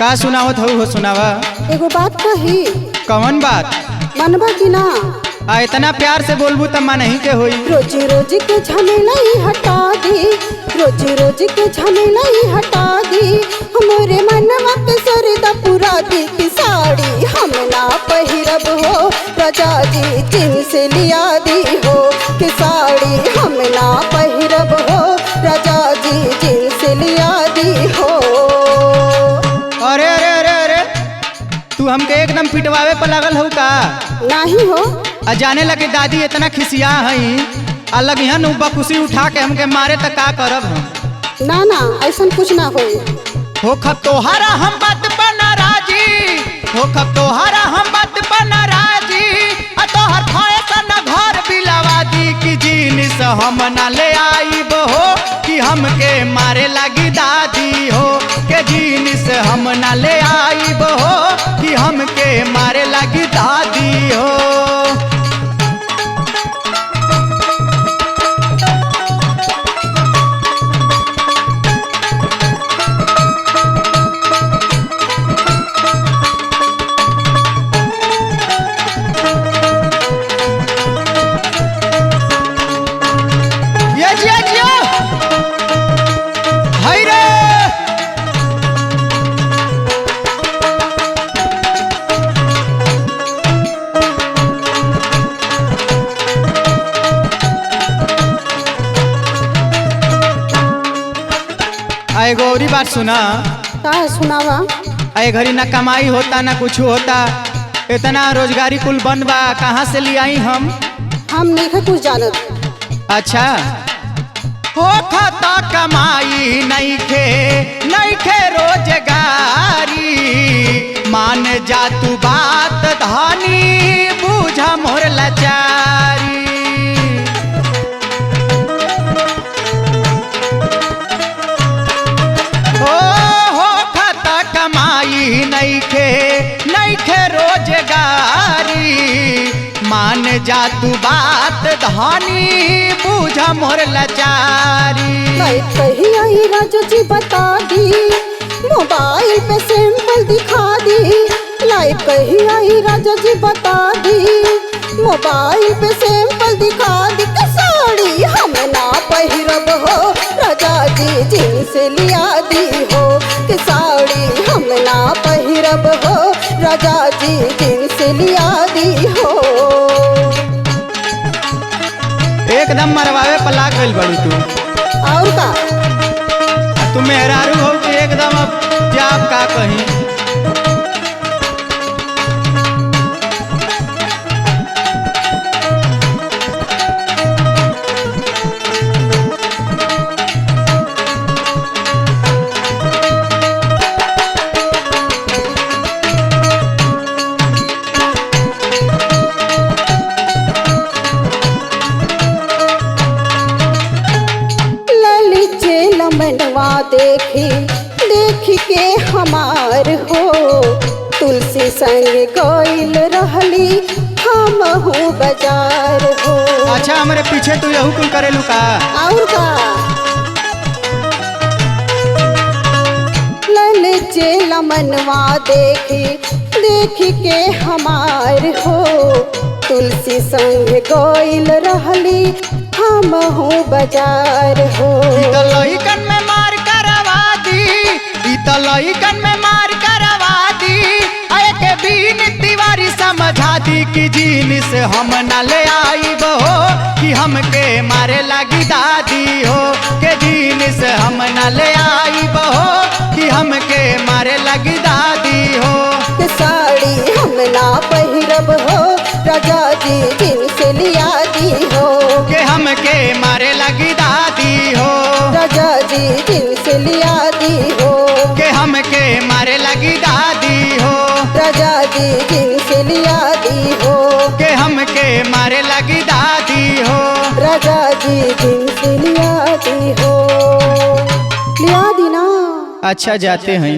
का सुनावत हो सुनावा। एगो बात कही। कौन बात? मनबा की ना? इतना प्यार से बोलबू तब मन ही के होई। रोजी रोजी के झमेला ही हटा दी, रोजी रोजी के झमेला ही हटा दी। हमरे मनवा पे सरदा पुरा दी की साड़ी हम ना पहिरब हो, राजा जी जींस लिया दी हो कि साड़ी हम ना पहिरब हो, राजा जी जींस लिया दी हो। अरे अरे अरे अरे तू हमके एकदम पिटवावे पर लगल हो का? नहीं हो। जाने लगे दादी इतना खिसिया हई, अलग यहाँ बकुसी उठा के हमके मारे तो का करब हम? ना ना ऐसा कुछ ना होई। हो खब तोहरा हम बात पर नाराजी, हो खब तोहरा हम बात पर नाराजी। तोहर फैशन घर बिलावा दी कि जीनिस हम ना ले आईब हो, कि हमके मारे लगी दादी हो के जीनिस हम ना ले आईब हो, कि हमके मारे लगी दादी हो। एगो और बात सुना। का सुनावा? अरे घड़ी ना कमाई होता ना कुछ होता, इतना रोजगारी कुल बंद बा, कहाँ से ले आई हम? नहीं कुछ जानत। अच्छा हो खाता कमाई नहीं खे रोजगारी। मान जा तू बात धानी बूझा मोर लाचारी। नहीं खे रोजगारी। मान जा तू बात धानी बूझा मोर लाचारी। कही आई राजा जी बता दी, मोबाइल पे सैंपल दिखा दी। लाइव कही आई राजा जी बता दी, मोबाइल पे सैंपल दिखा दी। साड़ी हम ना पहिरब हो, राजा जी जींस लिया दी हो कि साड़ी हम ना पहिरब हो, राजा जी जींस लिया दी हो। एकदम मरवावे पर लाग गइल बड़ी तू। और का? तू मेहरारू हो कि एकदम अब जाब का कहीं। मनवा देखी के हमार हो, तुलसी संग गइल रहली हम हूँ बाजार हो। अच्छा हमारे पीछे तू यहू कुल करेलू का? और का? ललचे मनवा देखी के हमार हो, तुलसी संग गइल रहली हम हूँ बाजार हो। लइकन में मार करवा दी, लइकन में मार करवा दी। के बीन तिवारी समझा दी कि जीनिस हम न ले आईब हो, कि हमके मारे लगी दादी हो के जीनिस हम न ले आईब हो, कि हमके मारे लगी दादी हो। कि साड़ी हम ना पहिरब हो, राजा जी जींस लिया दी हो कि हमके मारे लगी दादी हो, राजा जी जींस लिया दी हो कि हमके मारे लगी दादी हो, राजा जी जींस लिया दी हो कि हमके मारे लगी दादी हो, राजा जी जींस लिया दी हो। लिया दी ना? अच्छा जाते हैं।